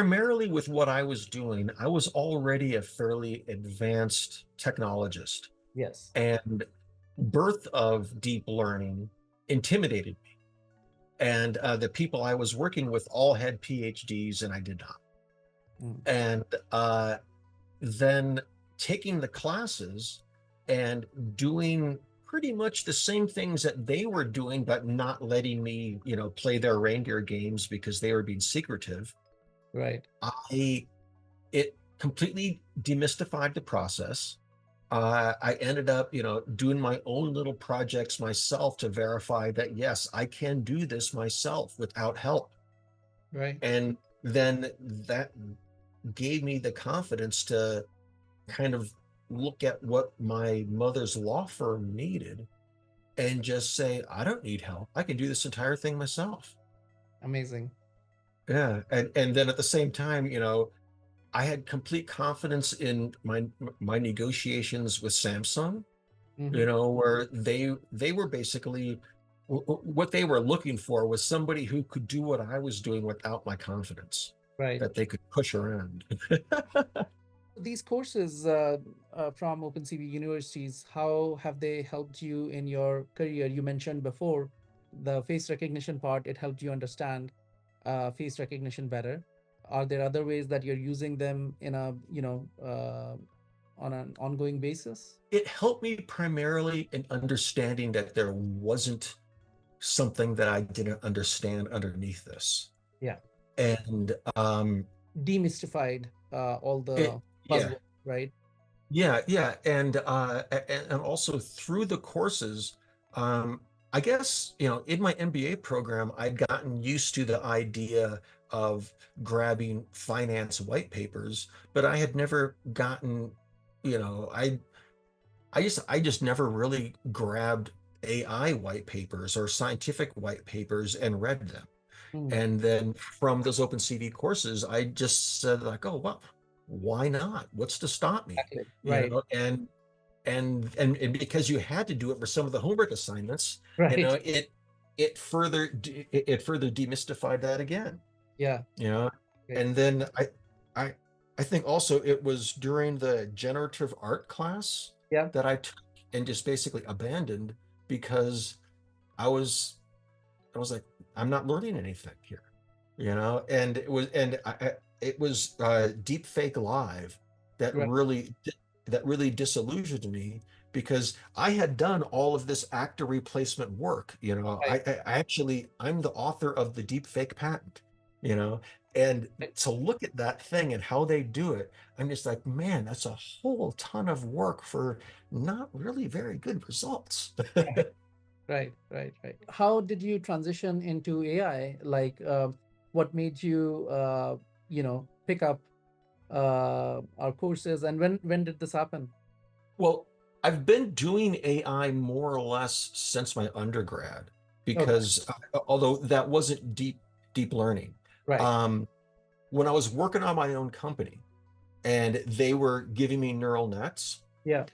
primarily with what I was doing, I was already a fairly advanced technologist, Yes. and birth of deep learning intimidated me. And the people I was working with all had PhDs, and I did not. Mm. And then taking the classes and doing pretty much the same things that they were doing, but not letting me, play their reindeer games because they were being secretive. Right. I It completely demystified the process. I ended up, doing my own little projects myself to verify that yes, I can do this myself without help. Right. And then that gave me the confidence to kind of look at what my mother's law firm needed and just say, I don't need help. I can do this entire thing myself. Amazing. Yeah. And then at the same time, I had complete confidence in my negotiations with Samsung, Hmm. where they were basically what they were looking for was somebody who could do what I was doing without my confidence, Right. that they could push around. These courses from OpenCV universities, how have they helped you in your career? You mentioned before the face recognition part, it helped you understand face recognition better. Are there other ways that you're using them in a, on an ongoing basis? It helped me primarily in understanding that there wasn't something that I didn't understand underneath this. Yeah. And Demystified all it the yeah, buzzwords, right? yeah. And also through the courses, I guess, in my MBA program, I'd gotten used to the idea of grabbing finance white papers, but I had never gotten, you know, I just never really grabbed AI white papers or scientific white papers and read them. Mm, And then from those OpenCV courses, I just said like, oh, well, why not? What's to stop me? exactly. Right. And because you had to do it for some of the homework assignments, Right. it further demystified that again. Yeah. You know, Right. and then I I think also it was during the generative art class Yeah. that I took and just basically abandoned because I was I was like, I'm not learning anything here, and it was Deep Fake Live that Right. really that really disillusioned me because I had done all of this actor replacement work. Right. I'm the author of the deep fake patent, you know, and Right. to look at that thing and how they do it, I'm just like, man, that's a whole ton of work for not really very good results. Right, right, right. How did you transition into AI? Like, what made you, pick up our courses, and when did this happen? Well, I've been doing AI more or less since my undergrad Okay, because although that wasn't deep learning, right. um, when I was working on my own company and they were giving me neural nets, Yeah.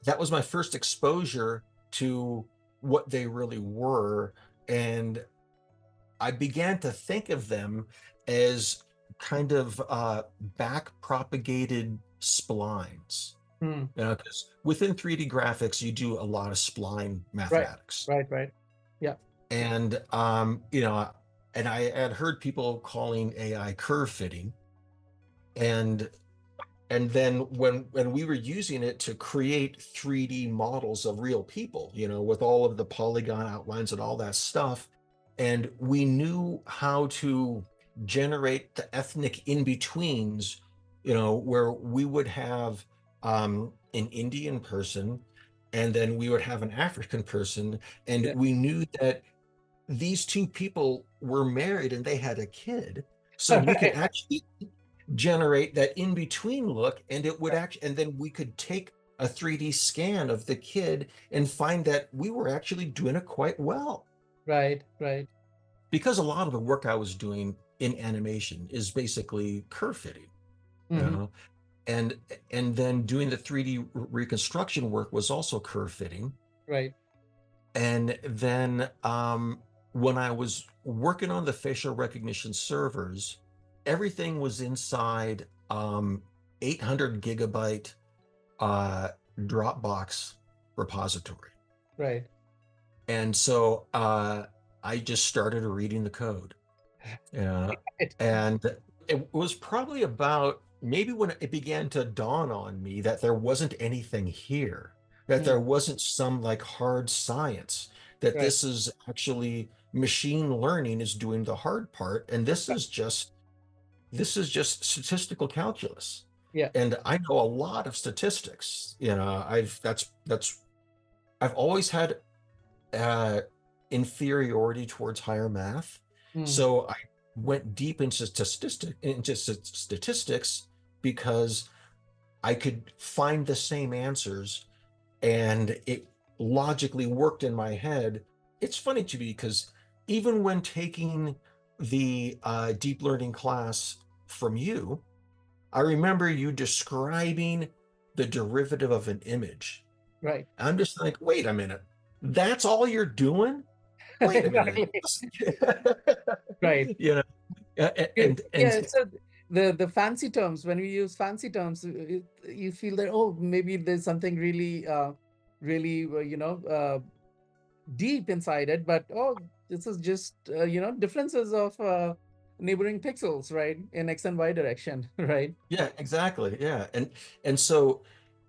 that was my first exposure to what they really were, and I began to think of them as kind of back propagated splines. Hmm. Because within 3D graphics, you do a lot of spline Right, mathematics. right, right. Yeah. And I had heard people calling AI curve fitting. And and then when we were using it to create 3D models of real people, with all of the polygon outlines and all that stuff, and we knew how to generate the ethnic in-betweens, where we would have an Indian person and then we would have an African person, and Yeah. we knew that these two people were married and they had a kid. So we could Right, actually generate that in between look, and it would actually, and then we could take a 3D scan of the kid and find that we were actually doing it quite well. right, right. Because a lot of the work I was doing in animation is basically curve fitting, you Hmm. know, and and then doing the 3D reconstruction work was also curve fitting. Right. And then when I was working on the facial recognition servers everything was inside 800 gigabyte uh, Dropbox repository. Right. And so I just started reading the code. Yeah. Right. And it was probably about maybe when it began to dawn on me that there wasn't anything here, that Mm, there wasn't some like hard science, that right. this is actually machine learning is doing the hard part, and this is just statistical calculus. Yeah. And I know a lot of statistics. I've always had uh, inferiority towards higher math. Mm, So I went deep into statistics because I could find the same answers and it logically worked in my head. It's funny to me because even when taking the deep learning class from you, I remember you describing the derivative of an image. right. I'm just like, wait a minute. That's all you're doing? Wait a minute. Exactly. Right. You know, Yeah. and So the fancy terms, when we use fancy terms, you feel that, oh, maybe there's something really really deep inside it, but oh, this is just differences of neighboring pixels, right, in x and y direction. Right. yeah, exactly. Yeah. And so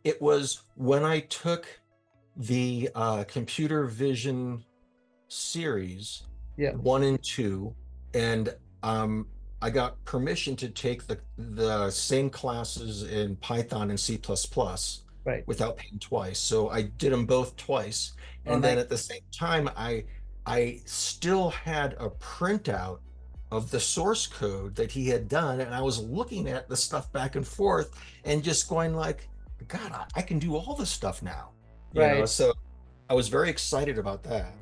it was when I took the computer vision series Yeah. 1 and 2, and I got permission to take the same classes in Python and C++ Right. without paying twice. So I did them both twice, Oh, and nice. then at the same time, I still had a printout of the source code that he had done, and I was looking at the stuff back and forth and just going like, God, I can do all this stuff now, Right. So I was very excited about that.